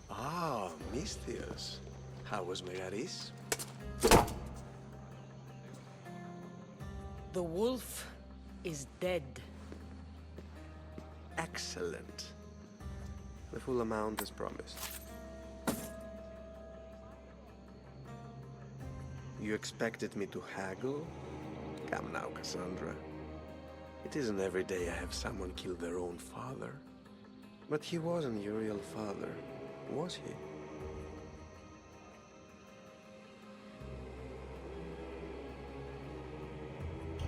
Ah, Mistios. How was Megaris? The wolf is dead. Excellent. The full amount as promised. You expected me to haggle? Come now, Cassandra. It isn't every day I have someone kill their own father. But he wasn't your real father, was he?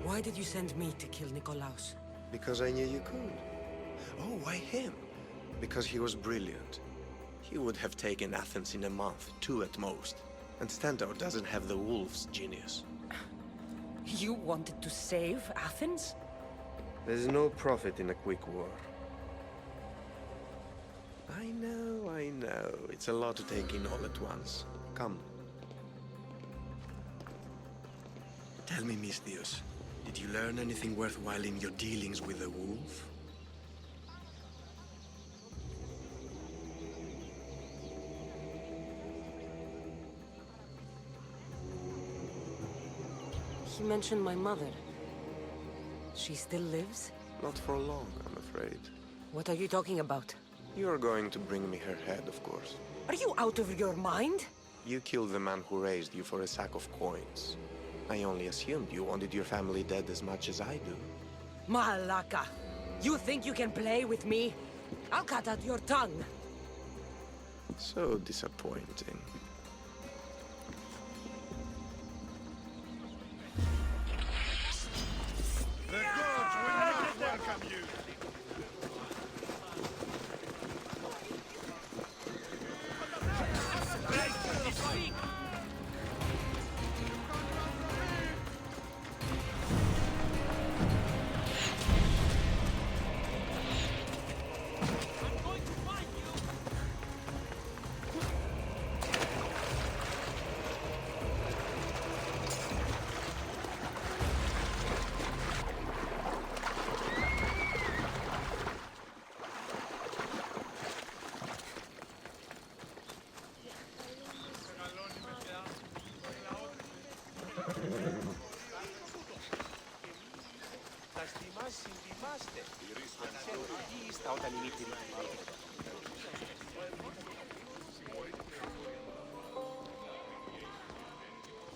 Why did you send me to kill Nikolaos? Because I knew you could. Oh, why him? Because he was brilliant. He would have taken Athens in a month, 2 at most. And Stentor doesn't have the wolf's genius. You wanted to save Athens? There's no profit in a quick war. I know. It's a lot to take in all at once. Come. Tell me, Mistios, did you learn anything worthwhile in your dealings with the wolf? He mentioned my mother. She still lives? Not for long, I'm afraid. What are you talking about? You're going to bring me her head, of course. Are you out of your mind? You killed the man who raised you for a sack of coins. I only assumed you wanted your family dead as much as I do. Malaka! You think you can play with me? I'll cut out your tongue! So disappointing. The gods will not welcome you!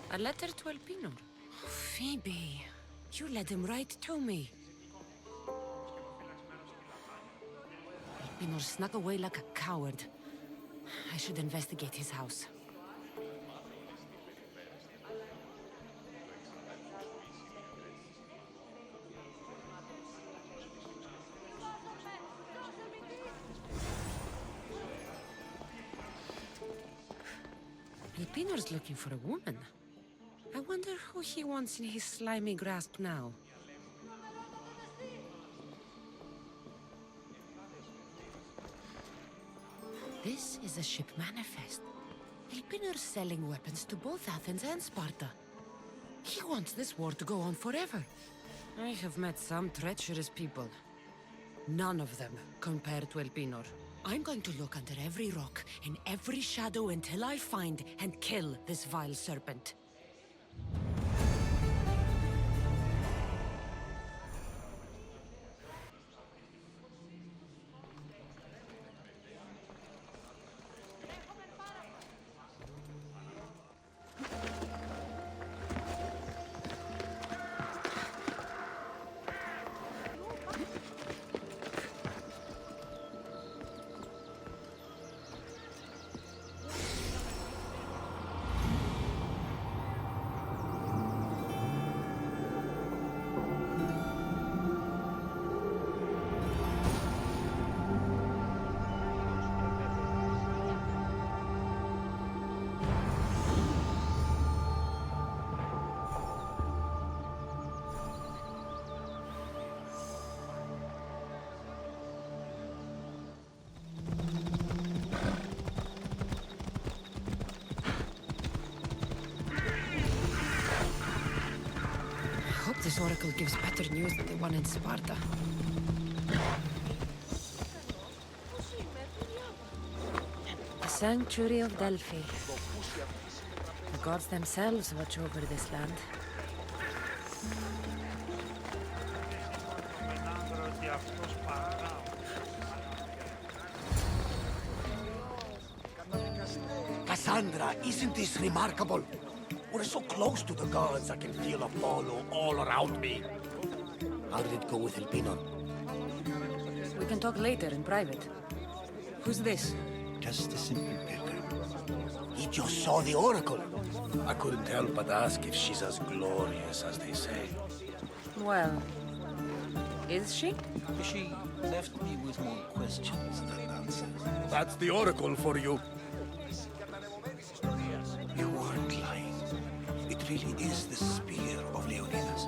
A letter to Elpino. Phoebe, you let him write to me. Elpino snuck away like a coward. I should investigate his house. Elpino's looking for a woman. I wonder who he wants in his slimy grasp now. This is a ship manifest. Elpinor's selling weapons to both Athens and Sparta. He wants this war to go on forever. I have met some treacherous people. None of them compared to Elpinor. I'm going to look under every rock, in every shadow until I find and kill this vile serpent. This oracle gives better news than the one in Sparta. sanctuary of Delphi. The gods themselves watch over this land. Cassandra, isn't this remarkable? We're so close to the gods, I can feel Apollo all around me. How did it go with Elpinon? We can talk later in private. Who's this? Just a simple pilgrim. He just saw the oracle. I couldn't help but ask if she's as glorious as they say. Well, is she? She left me with more questions than answers. That's the oracle for you. You weren't lying. It really is the spear of Leonidas.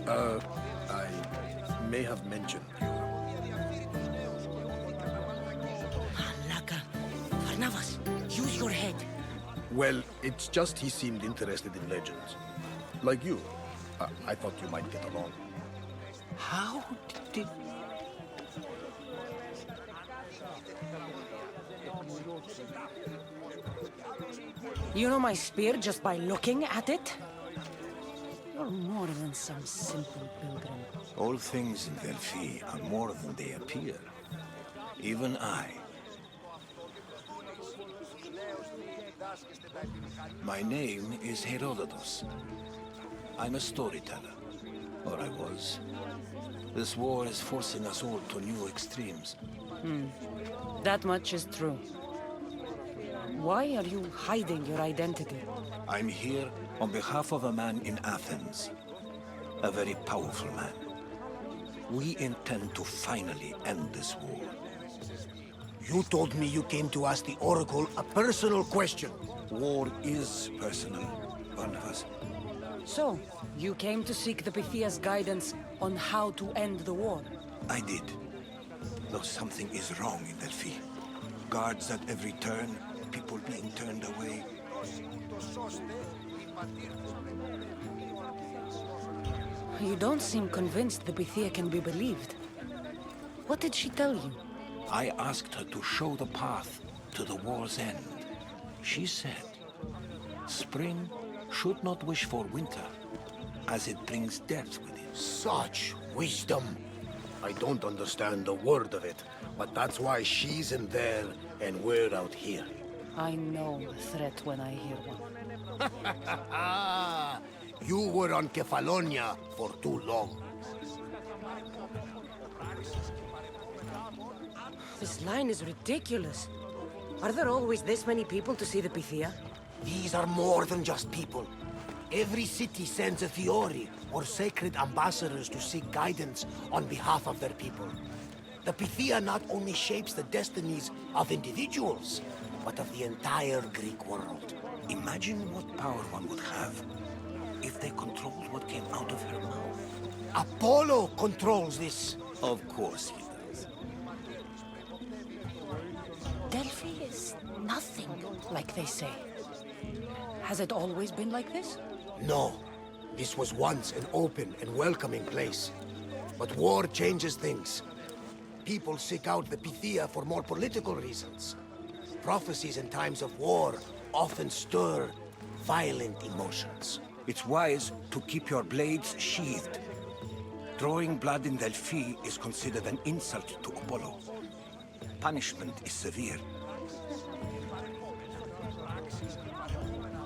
I may have mentioned you. Malaka. Barnabas, use your head. Well, it's just he seemed interested in legends. Like you. I thought you might get along. How did... You know my spear just by looking at it? You're more than some simple pilgrim. All things in Delphi are more than they appear. Even I. My name is Herodotus. I'm a storyteller. Or I was. This war is forcing us all to new extremes. That much is true. Why are you hiding your identity? I'm here on behalf of a man in Athens. A very powerful man. We intend to finally end this war. You told me you came to ask the Oracle a personal question. War is personal, Barnabas. So, you came to seek the Pythia's guidance on how to end the war? I did. Though something is wrong in Delphi. Guards at every turn, people being turned away. You don't seem convinced the Pythia can be believed. What did she tell you? I asked her to show the path to the war's end. She said, spring should not wish for winter, as it brings death with it. Such wisdom! I don't understand a word of it, but that's why she's in there and we're out here. I know a threat when I hear one. You were on Kefalonia for too long. This line is ridiculous. Are there always this many people to see the Pythia? These are more than just people. Every city sends a Theori or sacred ambassadors to seek guidance on behalf of their people. The Pythia not only shapes the destinies of individuals, but of the entire Greek world. Imagine what power one would have if they controlled what came out of her mouth. Apollo controls this. Of course he does. Delphi is nothing, like they say. Has it always been like this? No. This was once an open and welcoming place. But war changes things. People seek out the Pythia for more political reasons. Prophecies in times of war often stir violent emotions. It's wise to keep your blades sheathed. Drawing blood in Delphi is considered an insult to Apollo. Punishment is severe.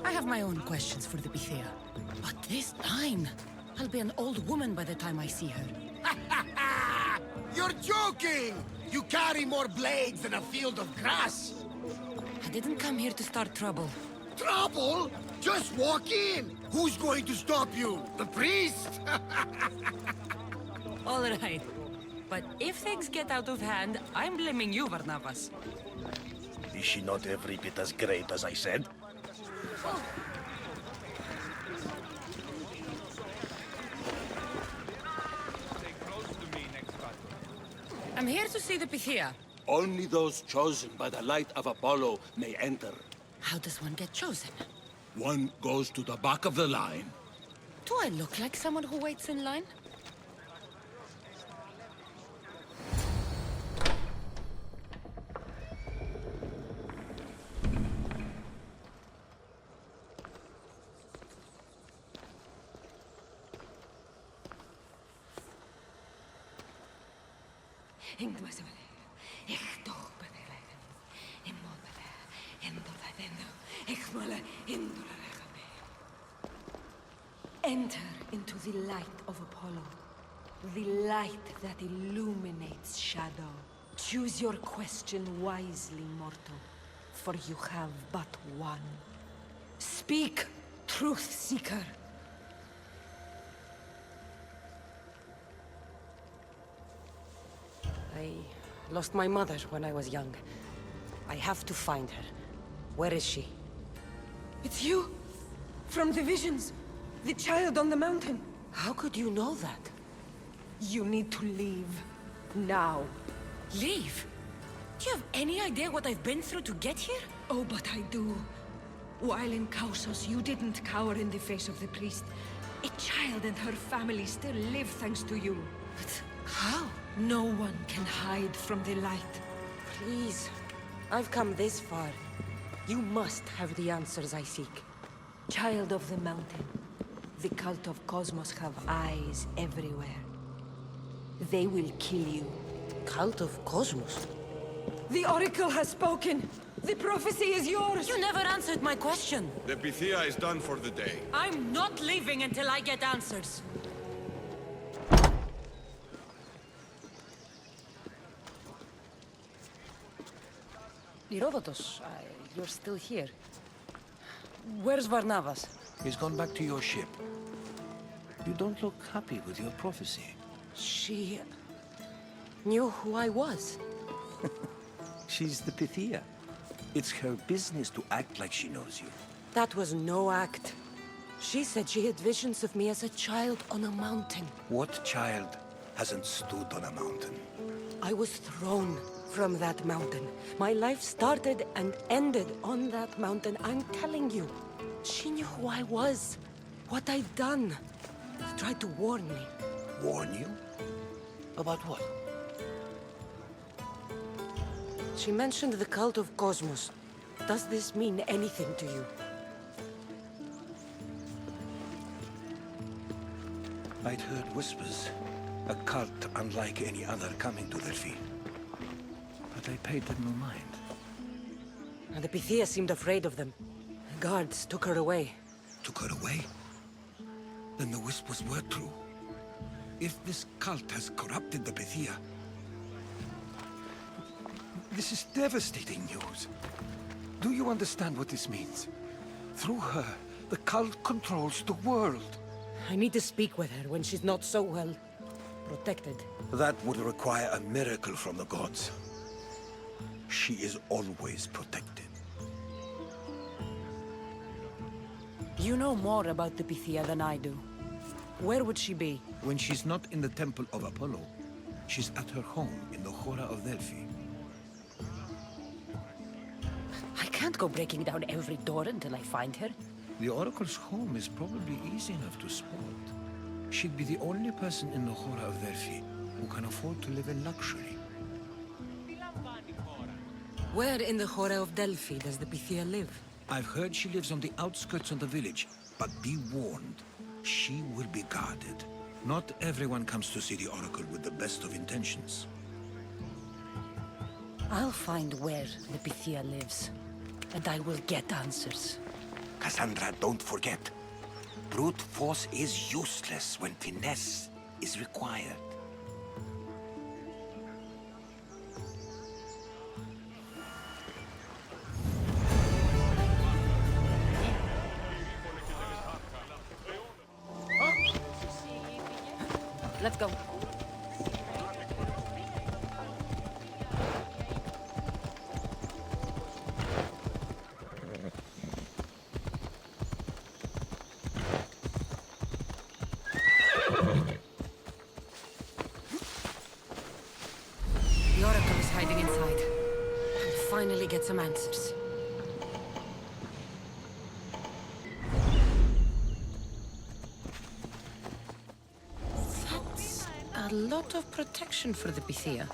I have my own questions for the Pythia. But this line... I'll be an old woman by the time I see her. You're joking! You carry more blades than a field of grass! I didn't come here to start trouble. Trouble? Just walk in! Who's going to stop you? The priest? All right. But if things get out of hand, I'm blaming you, Barnabas. Is she not every bit as great as I said? I'm here to see the Pythia. Only those chosen by the light of Apollo may enter. How does one get chosen? One goes to the back of the line. Do I look like someone who waits in line? Enter into the light of Apollo, the light that illuminates shadow. Choose your question wisely, mortal, for you have but one. Speak, truth seeker. I lost my mother when I was young. I have to find her. Where is she? It's you! From the visions! The child on the mountain! How could you know that? You need to leave. Now. Leave? Do you have any idea what I've been through to get here? Oh, but I do. While in Kausos, you didn't cower in the face of the priest. A child and her family still live thanks to you. But how? No one can hide from the light. Please. I've come this far. You must have the answers I seek. Child of the mountain, the cult of Cosmos have eyes everywhere. They will kill you. Cult of Cosmos? The Oracle has spoken! The prophecy is yours! You never answered my question! The Pythia is done for the day. I'm not leaving until I get answers! Herodotus, you're still here. Where's Varnavas? He's gone back to your ship. You don't look happy with your prophecy. She knew who I was. She's the Pythia. It's her business to act like she knows you. That was no act. She said she had visions of me as a child on a mountain. What child hasn't stood on a mountain? I was thrown from that mountain. My life started and ended on that mountain. I'm telling you. She knew who I was, what I'd done. She tried to warn me. Warn you? About what? She mentioned the cult of Cosmos. Does this mean anything to you? I'd heard whispers. A cult unlike any other coming to Delphi. But I paid them no mind. And the Pythia seemed afraid of them. The guards took her away. Took her away? Then the whispers were true. If this cult has corrupted the Pythia... This is devastating news. Do you understand what this means? Through her, the cult controls the world. I need to speak with her when she's not so well protected. That would require a miracle from the gods. She is always protected. You know more about the Pythia than I do. Where would she be? When she's not in the temple of Apollo, she's at her home in the Hora of Delphi. I can't go breaking down every door until I find her. The Oracle's home is probably easy enough to spot. She'd be the only person in the Hora of Delphi who can afford to live in luxury. Where in the Hora of Delphi does the Pythia live? I've heard she lives on the outskirts of the village, but be warned, she will be guarded. Not everyone comes to see the Oracle with the best of intentions. I'll find where the Pythia lives, and I will get answers. Cassandra, don't forget. Brute force is useless when finesse is required. Let's go. The Oracle is hiding inside. I'll finally get some answers. That's a lot of protection for the Pythia.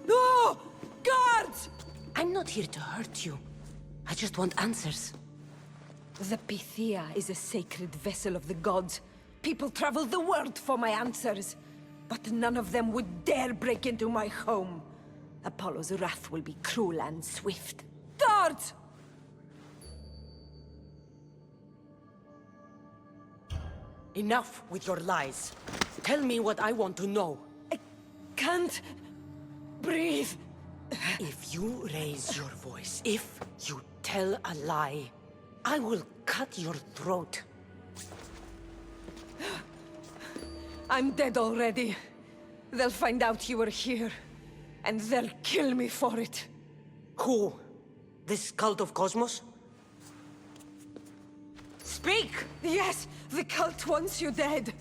No! Guards! I'm not here to hurt you. I just want answers. The Pythia is a sacred vessel of the gods. People travel the world for my answers. But none of them would dare break into my home. Apollo's wrath will be cruel and swift. Guards! Enough with your lies. Tell me what I want to know. I can't breathe. If you raise your voice, if you tell a lie, I will cut your throat. I'm dead already. They'll find out you were here, and they'll kill me for it. Who? This cult of Cosmos? Speak! Yes, the cult wants you dead.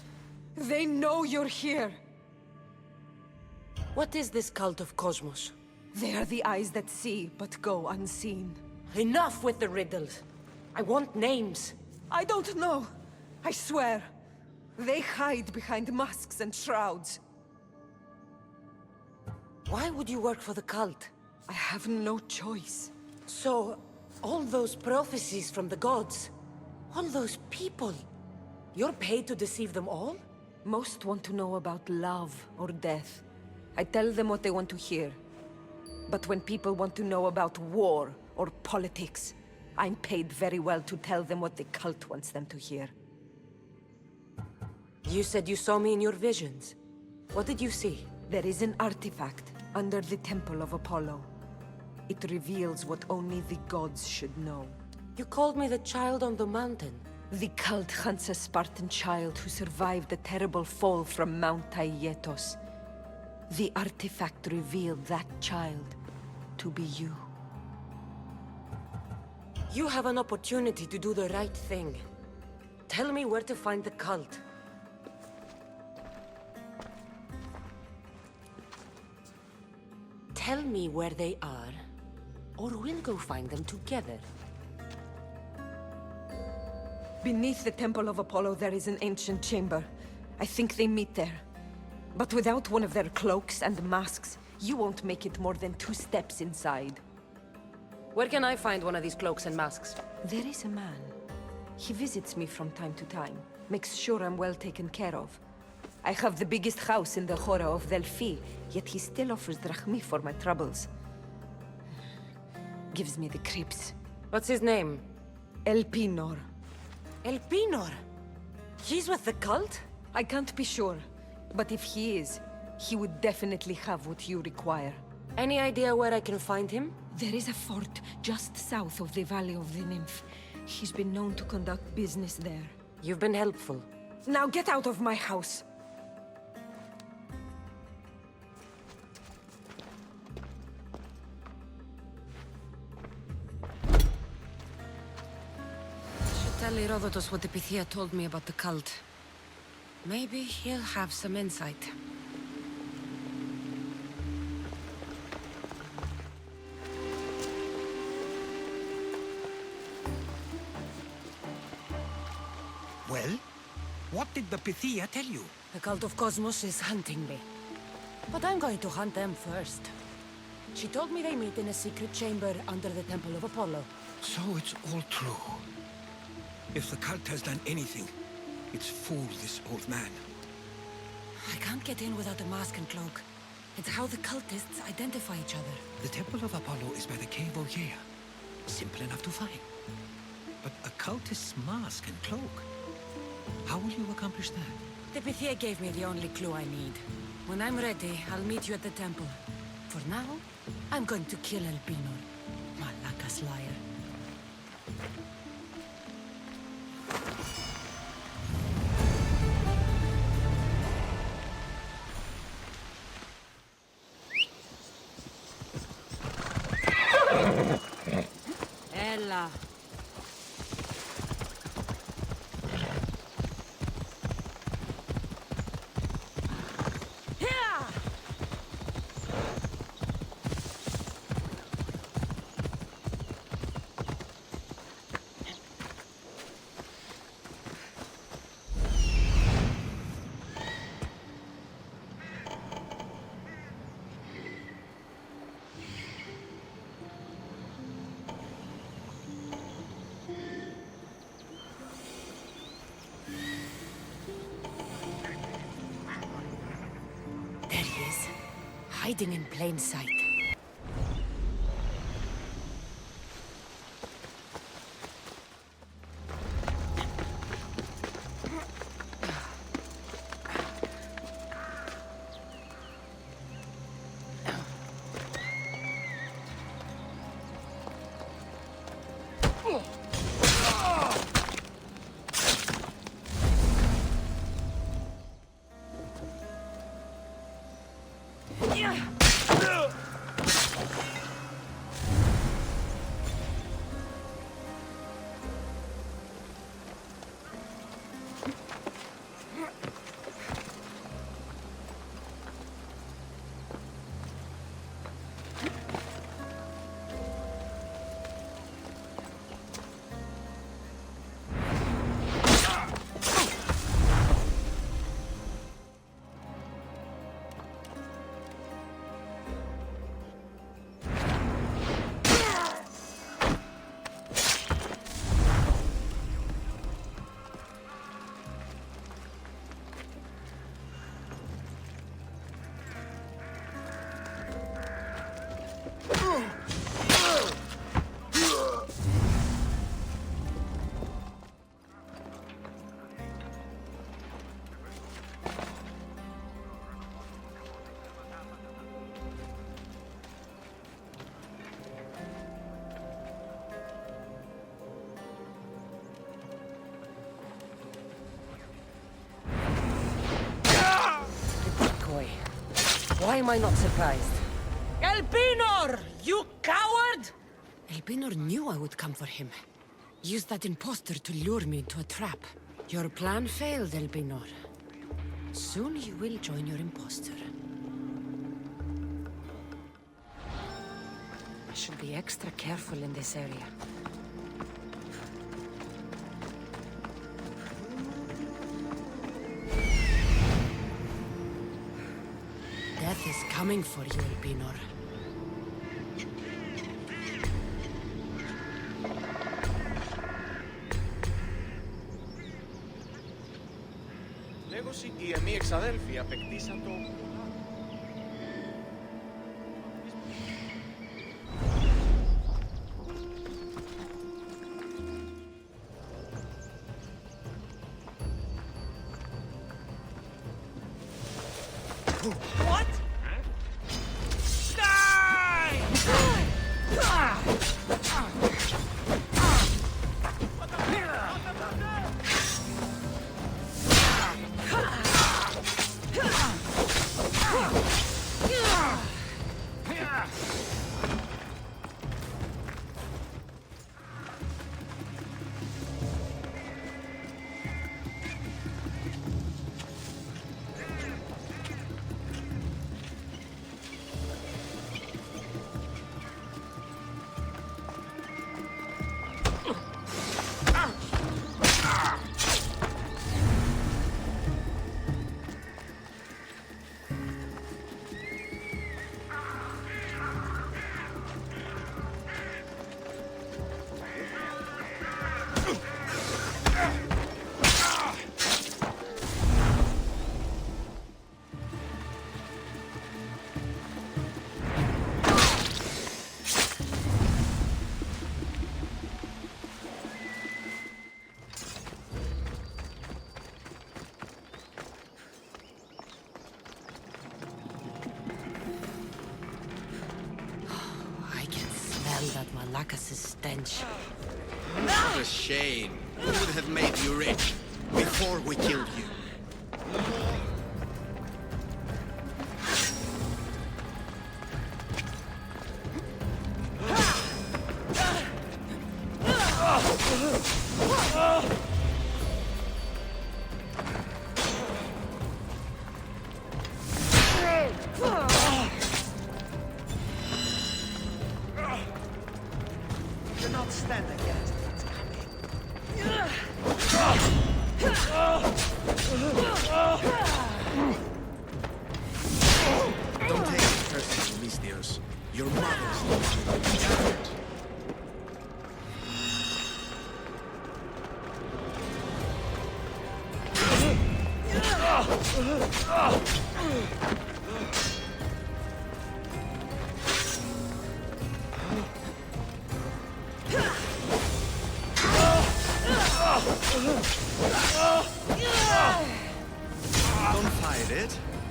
They know you're here. What is this cult of Cosmos? They are the eyes that see, but go unseen. Enough with the riddles. I want names. I don't know. I swear. They hide behind masks and shrouds. Why would you work for the cult? I have no choice. So, all those prophecies from the gods, all those people, you're paid to deceive them all? Most want to know about love or death. I tell them what they want to hear. But when people want to know about war or politics, I'm paid very well to tell them what the cult wants them to hear. You said you saw me in your visions. What did you see? There is an artifact under the Temple of Apollo. It reveals what only the gods should know. You called me the child on the mountain. The cult hunts a Spartan child who survived the terrible fall from Mount Aietos. The artifact revealed that child to be you. You have an opportunity to do the right thing. Tell me where to find the cult. Tell me where they are, or we'll go find them together. Beneath the Temple of Apollo there is an ancient chamber. I think they meet there. But without one of their cloaks and masks, you won't make it more than 2 steps inside. Where can I find one of these cloaks and masks? There is a man. He visits me from time to time, makes sure I'm well taken care of. I have the biggest house in the Hora of Delphi, yet he still offers drachmi for my troubles. Gives me the creeps. What's his name? Elpinor. Elpinor? He's with the cult? I can't be sure, but if he is, he would definitely have what you require. Any idea where I can find him? There is a fort just south of the Valley of the Nymph. He's been known to conduct business there. You've been helpful. Now get out of my house! Should tell Herodotus what the Pythia told me about the cult. Maybe he'll have some insight. Well, what did the Pythia tell you? The cult of Cosmos is hunting me. But I'm going to hunt them first. She told me they meet in a secret chamber under the Temple of Apollo. So it's all true. If the cult has done anything, it's fooled this old man. I can't get in without a mask and cloak. It's how the cultists identify each other. The Temple of Apollo is by the cave Ogea. Simple enough to find. But a cultist's mask and cloak? How will you accomplish that? The Pythia gave me the only clue I need. When I'm ready, I'll meet you at the temple. For now, I'm going to kill Elpinor, Malakas liar. Ella. hiding in plain sight. Why am I not surprised? Elpinor! You coward! Elpinor knew I would come for him. Used that imposter to lure me into a trap. Your plan failed, Elpinor. Soon you will join your imposter. I should be extra careful in this area. Death is coming for you, Elpinor. Λέγωση η εμή εξαδέλφη απεκτήσαν το... What? That Malakas's stench. What a shame. We would have made you rich before we killed you. Don't take it personally, Mistios. Your mother's the one who died.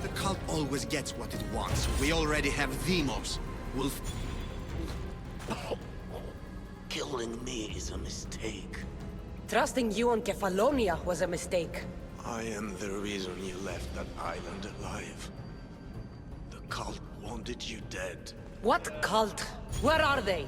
The cult always gets what it wants. We already have Demos. We'll... Killing me is a mistake. Trusting you on Kefalonia was a mistake. I am the reason you left that island alive. The cult wanted you dead. What cult? Where are they?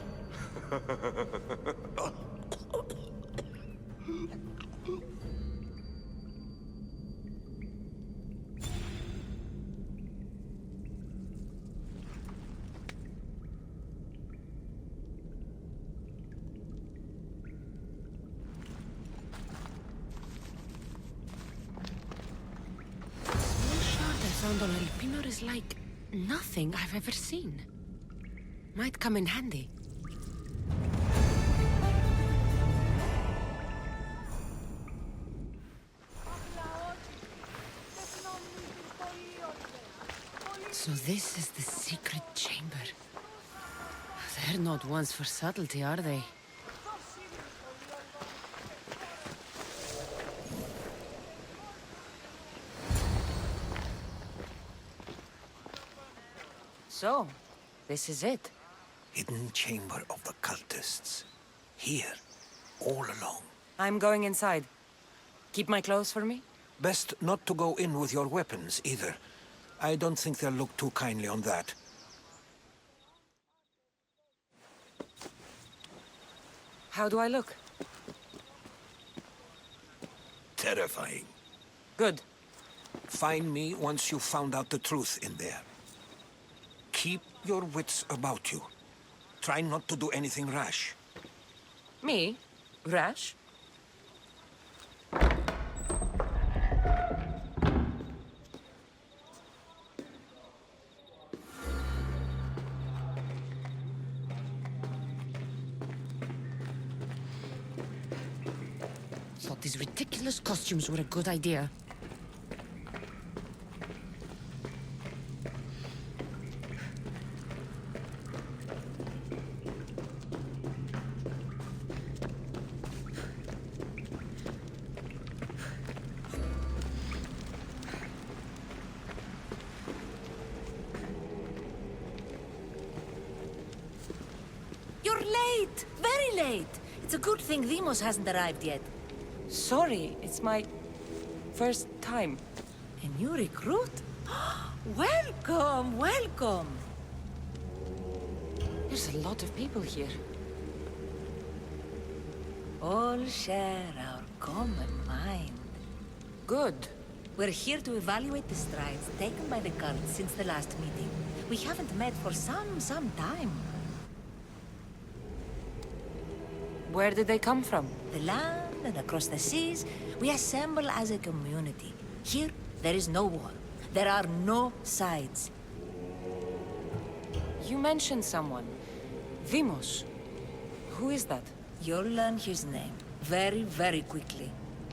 Found on El Pinor is like nothing I've ever seen. Might come in handy. So this is the secret chamber. They're not ones for subtlety, are they? So, this is it. Hidden chamber of the cultists. Here, all along. I'm going inside. Keep my clothes for me? Best not to go in with your weapons, either. I don't think they'll look too kindly on that. How do I look? Terrifying. Good. Find me once you've found out the truth in there. Keep your wits about you. Try not to do anything rash. Me? Rash? Thought these ridiculous costumes were a good idea. You're late! Very late! It's a good thing Demos hasn't arrived yet. Sorry, it's my first time. A new recruit? Welcome, welcome! There's a lot of people here. All share our common mind. Good. We're here to evaluate the strides taken by the cult since the last meeting. We haven't met for some time. Where did they come from? The land and across the seas, we assemble as a community. Here, there is no war. There are no sides. You mentioned someone. Vimos. Who is that? You'll learn his name very, very quickly.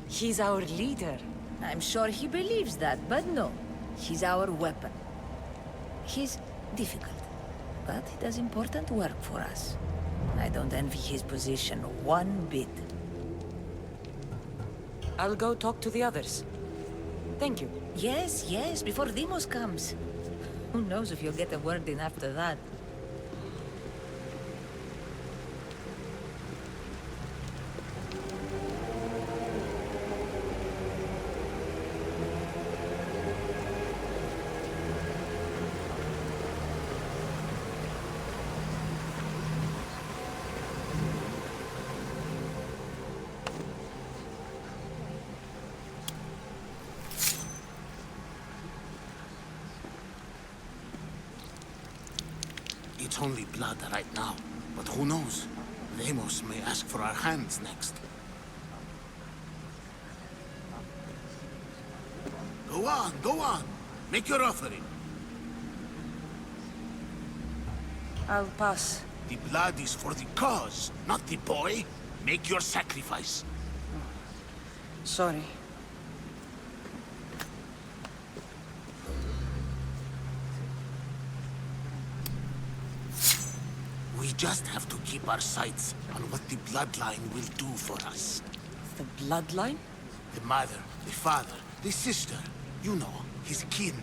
He's our leader. I'm sure he believes that, but no. He's our weapon. He's difficult, but he does important work for us. I don't envy his position one bit. I'll go talk to the others. Thank you. Yes, yes, before Demos comes. Who knows if you'll get a word in after that. It's only blood right now, but who knows? Demos may ask for our hands next. Go on. Make your offering. I'll pass. The blood is for the cause, not the boy. Make your sacrifice. Sorry. We just have to keep our sights on what the bloodline will do for us. The bloodline? The mother, the father, the sister. You know, his kin.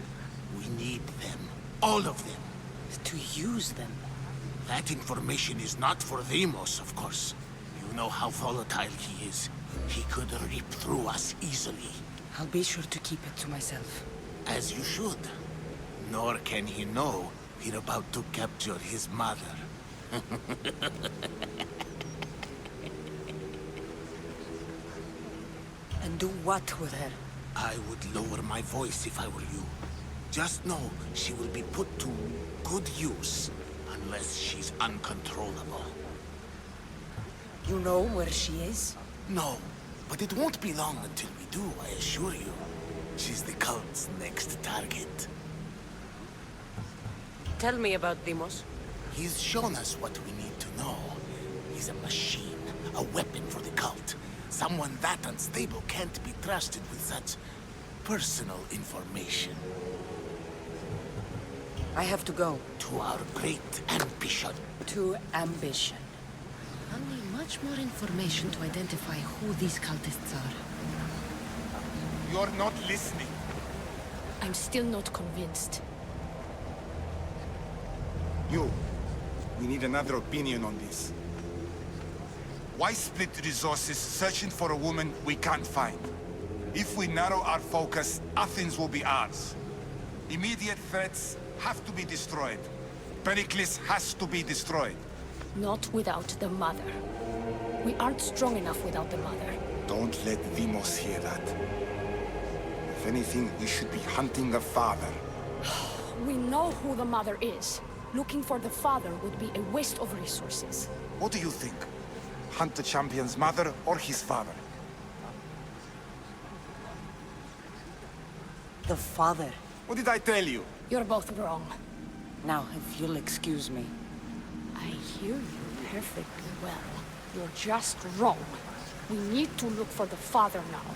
We need them. All of them. To use them. That information is not for Deimos, of course. You know how volatile he is. He could rip through us easily. I'll be sure to keep it to myself. As you should. Nor can he know we're about to capture his mother. And do what with her? I would lower my voice if I were you. Just know she will be put to good use, unless she's uncontrollable. You know where she is? No, but it won't be long until we do, I assure you. She's the cult's next target. Tell me about Deimos. He's shown us what we need to know. He's a machine, a weapon for the cult. Someone that unstable can't be trusted with such personal information. I have to go. To our great ambition. To ambition. I'll need much more information to identify who these cultists are. You're not listening. I'm still not convinced. You. We need another opinion on this. Why split resources searching for a woman we can't find? If we narrow our focus, Athens will be ours. Immediate threats have to be destroyed. Pericles has to be destroyed. Not without the mother. We aren't strong enough without the mother. Don't let Deimos hear that. If anything, we should be hunting the father. We know who the mother is. Looking for the father would be a waste of resources. What do you think? Hunt the champion's mother or his father? The father. What did I tell you? You're both wrong. Now, if you'll excuse me. I hear you perfectly well. You're just wrong. We need to look for the father now.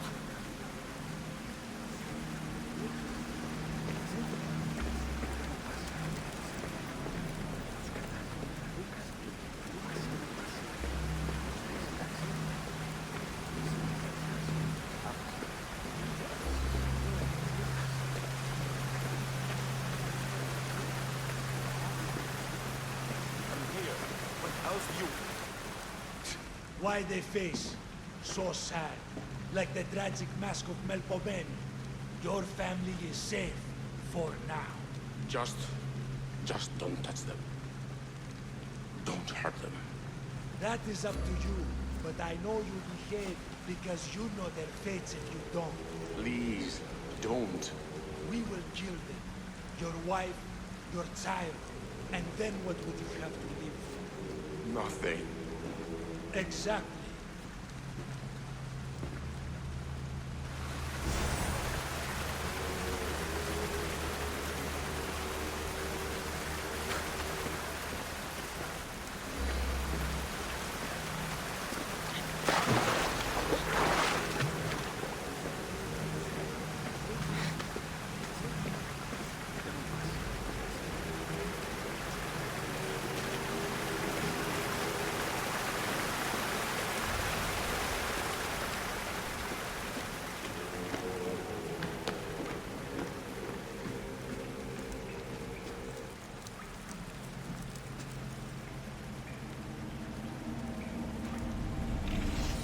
Why they face so sad, like the tragic mask of Melpomene. Your family is safe for now. Just don't touch them. Don't hurt them. That is up to you, but I know you behave because you know their fates if you don't. Please, don't. We will kill them. Your wife, your child, and then what would you have to live for? Nothing. Exactly.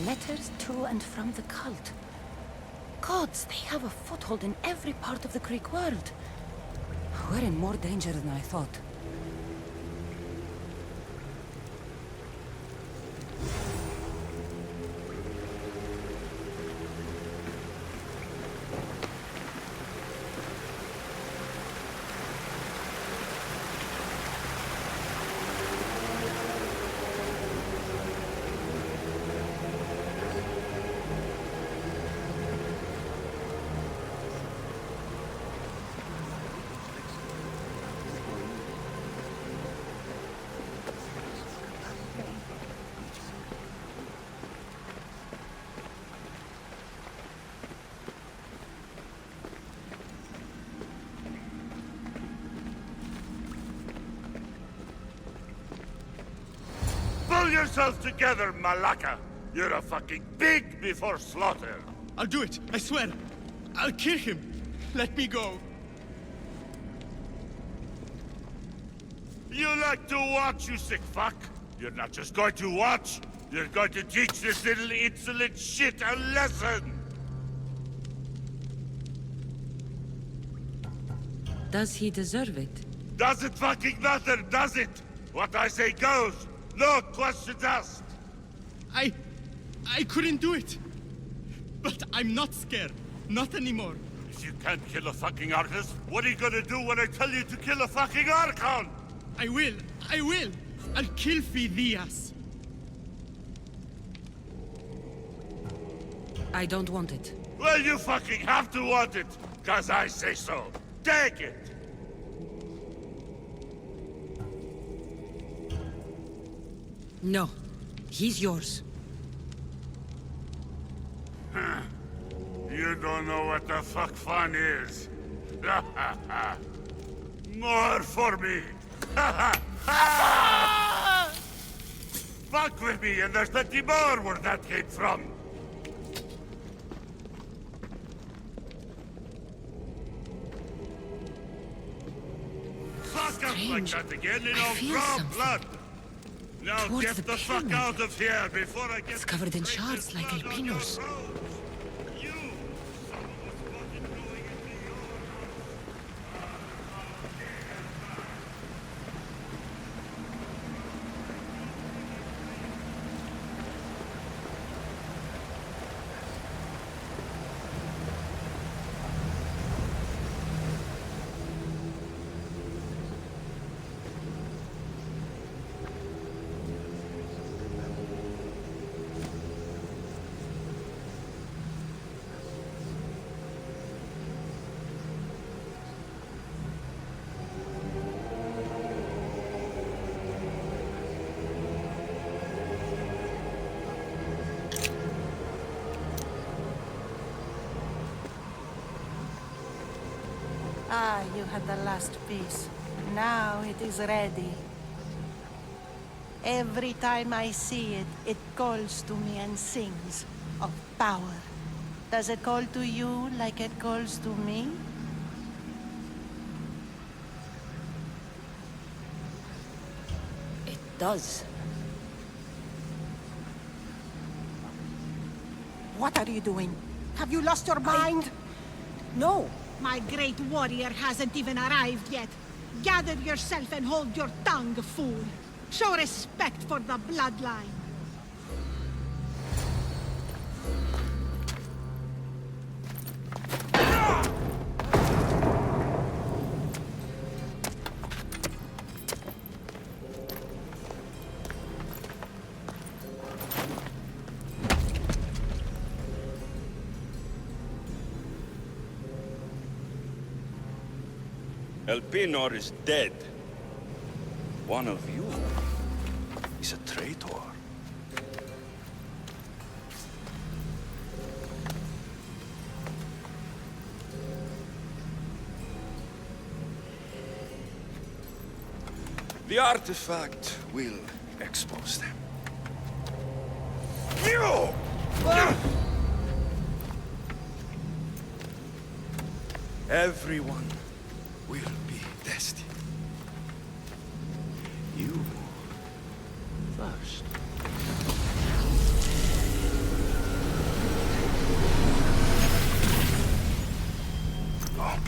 Letters to and from the cult. Gods, they have a foothold in every part of the Greek world. We're in more danger than I thought. Pull yourself together, Malaka! You're a fucking pig before slaughter! I'll do it, I swear. I'll kill him. Let me go. You like to watch, you sick fuck? You're not just going to watch. You're going to teach this little insolent shit a lesson. Does he deserve it? Doesn't fucking matter, does it? What I say goes. No questions asked. I couldn't do it. But I'm not scared. Not anymore. If you can't kill a fucking artist, what are you gonna do when I tell you to kill a fucking Archon? I will. I'll kill Phidias. I don't want it. Well, you fucking have to want it, 'cause I say so. Take it! No. He's yours. You don't know what the fuck fun is. More for me. Fuck with me, and there's plenty more where that came from. Fuck up like that again in our raw blood. Now Towards get the the fuck pyramid. out of here before I get... It's covered in shards like albinos. Ah, you had the last piece. Now it is ready. Every time I see it, it calls to me and sings of power. Does it call to you like it calls to me? It does. What are you doing? Have you lost your mind? No. My great warrior hasn't even arrived yet. Gather yourself and hold your tongue, fool. Show respect for the bloodline. Elpenor is dead. One of you is a traitor. The artifact will expose them. Everyone will be destined. You first. Oh.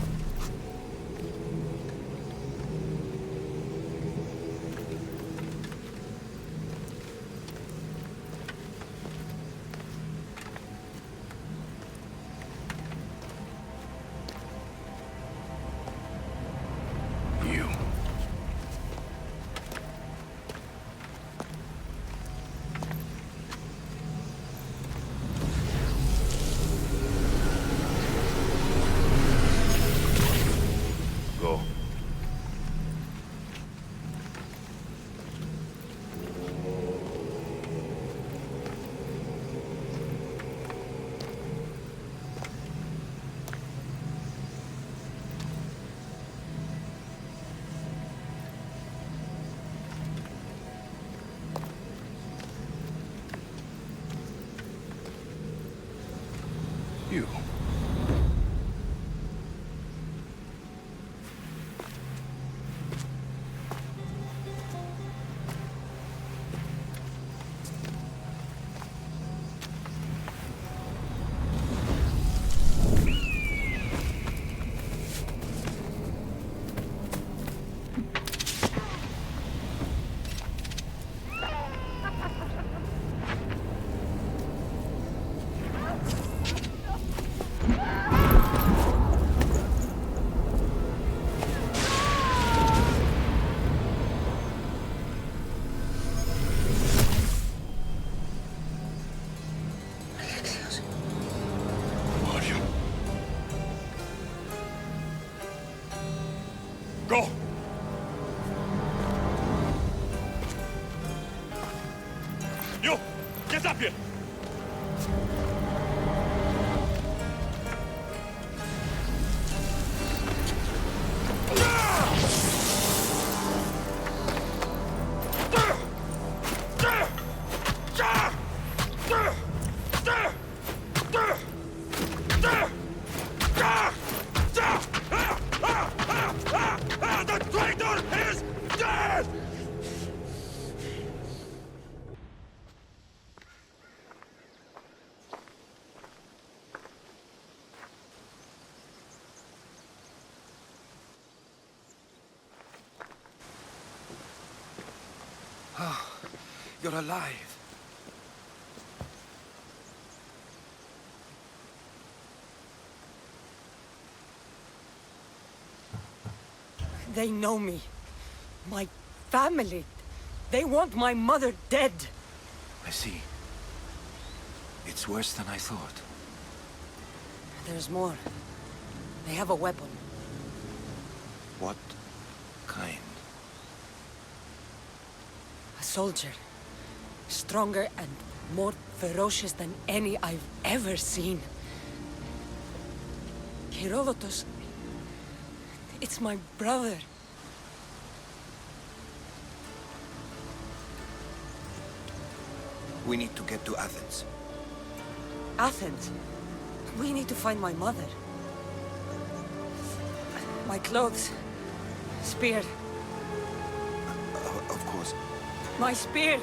Go! You! Get up here! The traitor is dead! You're alive. They know me. My family. They want my mother dead. I see. It's worse than I thought. There's more. They have a weapon. What kind? A soldier. Stronger and more ferocious than any I've ever seen. Herodotus. It's my brother. We need to get to Athens. Athens? We need to find my mother. My clothes. Spear. Of course. My spear!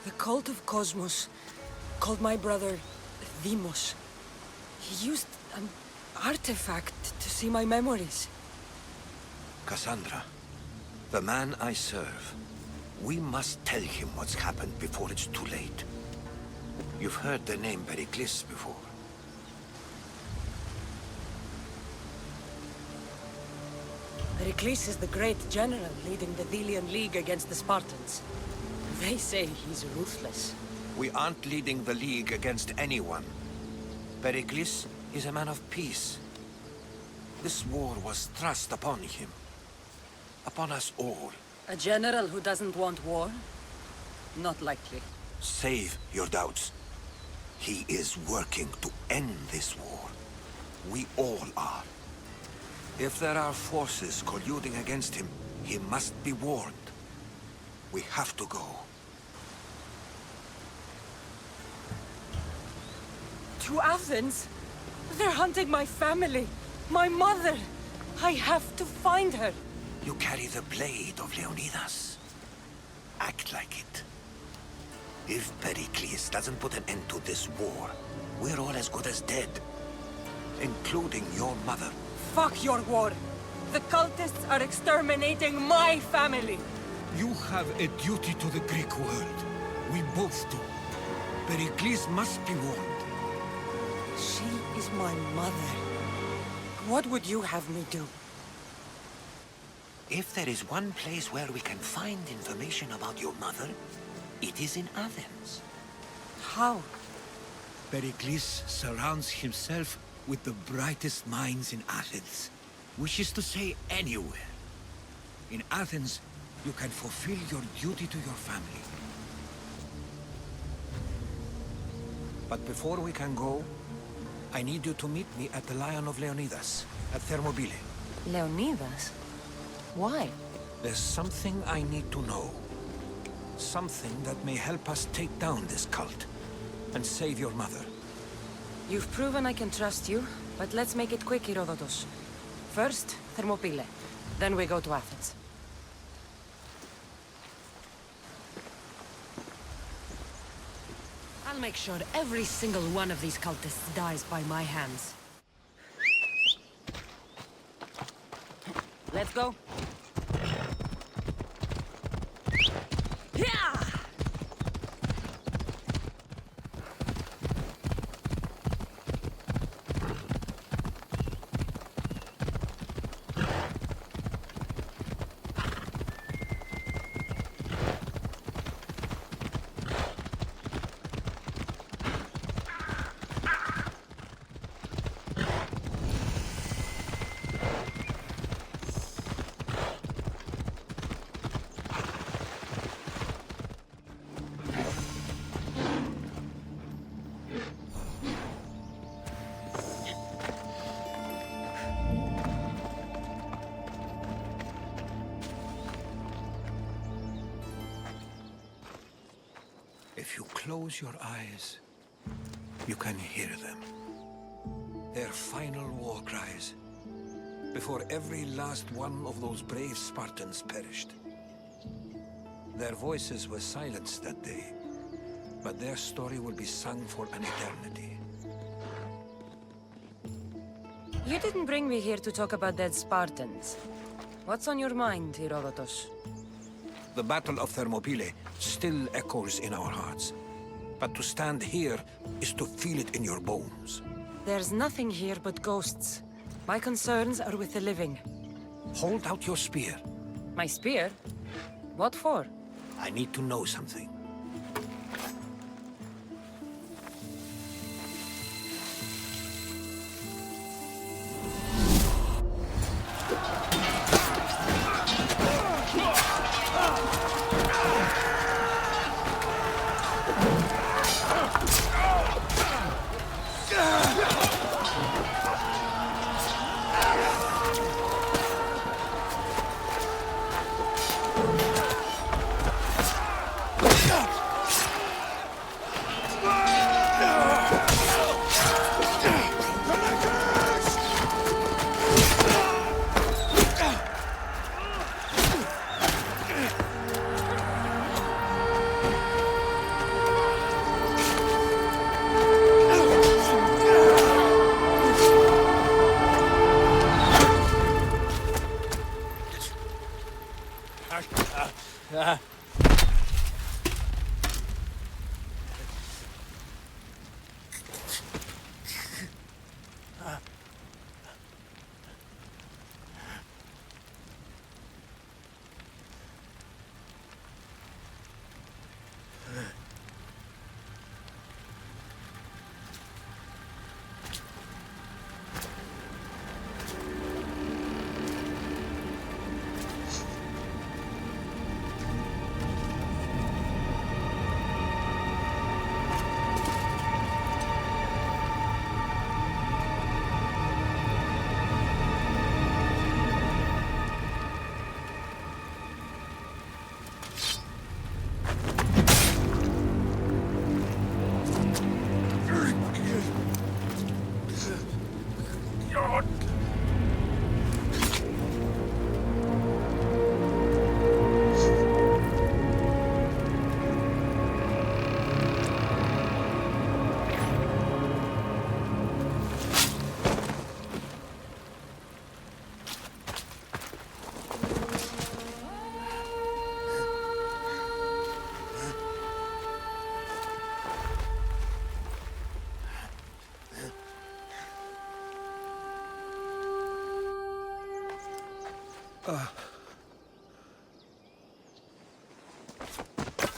The cult of Cosmos called my brother Deimos. He used an artifact to see my memories. Cassandra, the man I serve. We must tell him what's happened before it's too late. You've heard the name Pericles before. Pericles is the great general leading the Delian League against the Spartans. They say he's ruthless. We aren't leading the League against anyone. Pericles is a man of peace. This war was thrust upon him. Upon us all. A general who doesn't want war? Not likely. Save your doubts. He is working to end this war. We all are. If there are forces colluding against him, he must be warned. We have to go. To Athens? They're hunting my family. My mother. I have to find her. You carry the blade of Leonidas. Act like it. If Pericles doesn't put an end to this war, we're all as good as dead. Including your mother. Fuck your war. The cultists are exterminating my family. You have a duty to the Greek world. We both do. Pericles must be warned. She is my mother. What would you have me do? If there is one place where we can find information about your mother, it is in Athens. How? Pericles surrounds himself with the brightest minds in Athens. Which is to say, anywhere. In Athens, you can fulfill your duty to your family. But before we can go, I need you to meet me at the Lion of Leonidas, at Thermopylae. Leonidas? Why? There's something I need to know. Something that may help us take down this cult and save your mother. You've proven I can trust you, but let's make it quick, Herodotus. First, Thermopylae. Then we go to Athens. I'll make sure every single one of these cultists dies by my hands. Let's go. Yeah! If you close your eyes, you can hear them. Their final war cries, before every last one of those brave Spartans perished. Their voices were silenced that day, but their story will be sung for an eternity. You didn't bring me here to talk about dead Spartans. What's on your mind, Herodotus? The Battle of Thermopylae still echoes in our hearts. But to stand here is to feel it in your bones. There's nothing here but ghosts. My concerns are with the living. Hold out your spear. My spear? What for? I need to know something.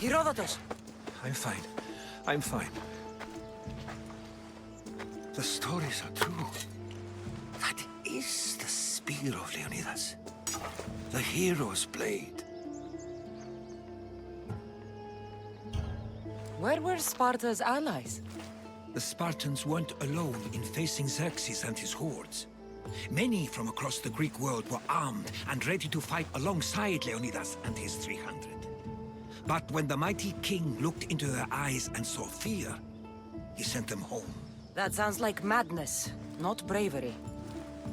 Herodotus! I'm fine. I'm fine. The stories are true. That is the spear of Leonidas. The hero's blade. Where were Sparta's allies? The Spartans weren't alone in facing Xerxes and his hordes. Many from across the Greek world were armed and ready to fight alongside Leonidas and his 300. But when the mighty king looked into their eyes and saw fear, he sent them home. That sounds like madness, not bravery.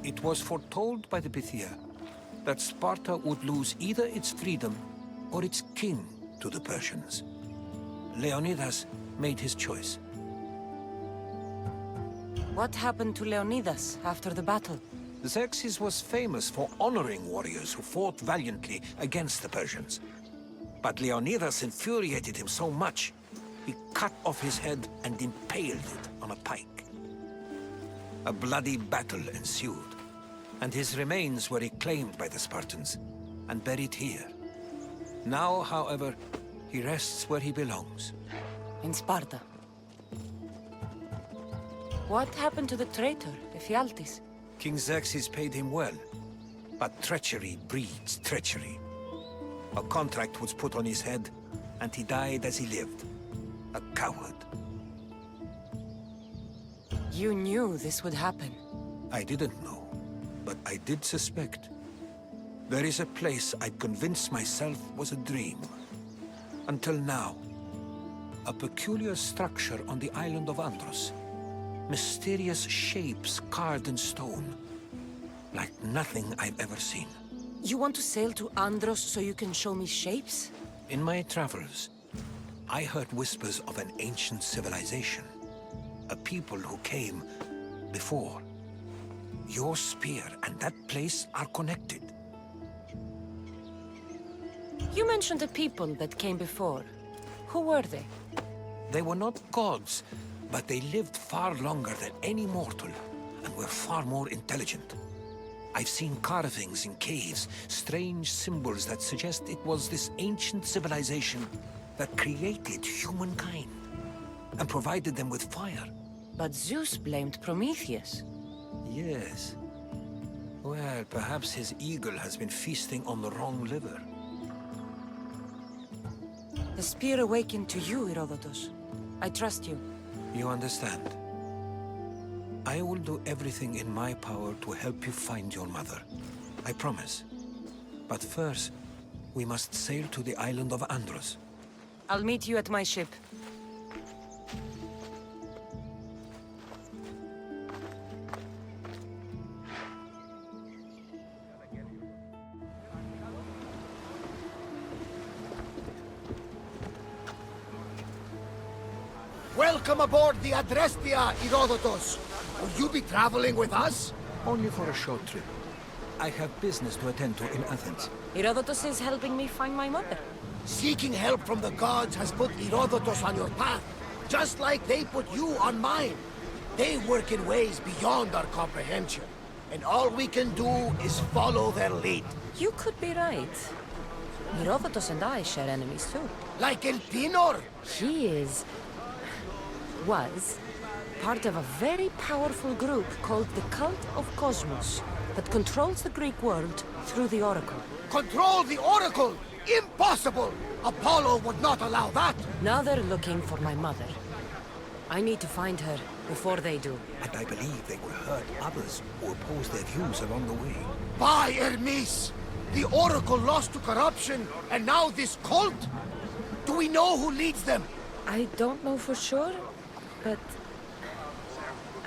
It was foretold by the Pythia that Sparta would lose either its freedom or its king to the Persians. Leonidas made his choice. What happened to Leonidas after the battle? Xerxes was famous for honoring warriors who fought valiantly against the Persians. But Leonidas infuriated him so much, he cut off his head and impaled it on a pike. A bloody battle ensued, and his remains were reclaimed by the Spartans and buried here. Now, however, he rests where he belongs. In Sparta. What happened to the traitor, Ephialtes? King Xerxes paid him well, but treachery breeds treachery. A contract was put on his head, and he died as he lived. A coward. You knew this would happen. I didn't know, but I did suspect. There is a place I'd convinced myself was a dream. Until now. A peculiar structure on the island of Andros. Mysterious shapes carved in stone. Like nothing I've ever seen. You want to sail to Andros so you can show me shapes? In my travels, I heard whispers of an ancient civilization. A people who came before. Your spear and that place are connected. You mentioned a people that came before. Who were they? They were not gods, but they lived far longer than any mortal, and were far more intelligent. I've seen carvings in caves, strange symbols that suggest it was this ancient civilization that created humankind, and provided them with fire. But Zeus blamed Prometheus. Yes. Well, perhaps his eagle has been feasting on the wrong liver. The spear awakened to you, Herodotus. I trust you. You understand. I will do everything in my power to help you find your mother. I promise. But first, we must sail to the island of Andros. I'll meet you at my ship. Welcome aboard the Adrestia, Herodotus. Will you be traveling with us? Only for a short trip. I have business to attend to in Athens. Herodotus is helping me find my mother. Seeking help from the gods has put Herodotus on your path, just like they put you on mine. They work in ways beyond our comprehension, and all we can do is follow their lead. You could be right. Herodotus and I share enemies too. Like El Pinor? He was part of a very powerful group called the Cult of Cosmos that controls the Greek world through the Oracle. Control the Oracle? Impossible! Apollo would not allow that! Now they're looking for my mother. I need to find her before they do. And I believe they will hurt others who oppose their views along the way. By Hermes! The Oracle lost to corruption, and now this cult? Do we know who leads them? I don't know for sure, but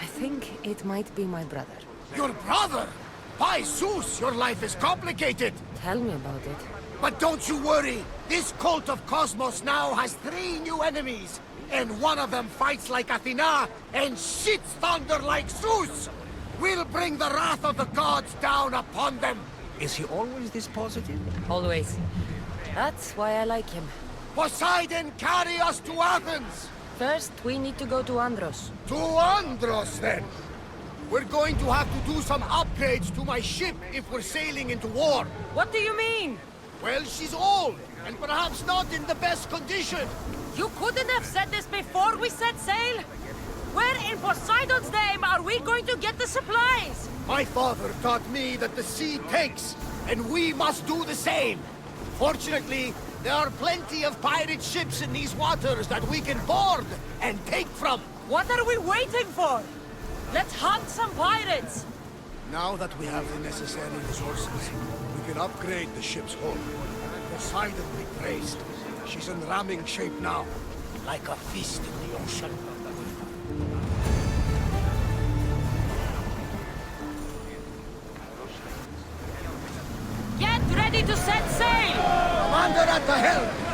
I think it might be my brother. Your brother? By Zeus, your life is complicated! Tell me about it. But don't you worry! This cult of Cosmos now has 3 new enemies! And one of them fights like Athena and shits thunder like Zeus! We'll bring the wrath of the gods down upon them! Is he always this positive? Always. That's why I like him. Poseidon, carry us to Athens! First, we need to go to Andros. To Andros, then! We're going to have to do some upgrades to my ship if we're sailing into war. What do you mean? Well, she's old, and perhaps not in the best condition. You couldn't have said this before we set sail? Where in Poseidon's name are we going to get the supplies? My father taught me that the sea takes, and we must do the same. Fortunately, there are plenty of pirate ships in these waters that we can board and take from. What are we waiting for? Let's hunt some pirates! Now that we have the necessary resources, we can upgrade the ship's hull. Poseidon be praised. She's in ramming shape now, like a feast in the ocean. Get ready to set sail! Commander at the helm!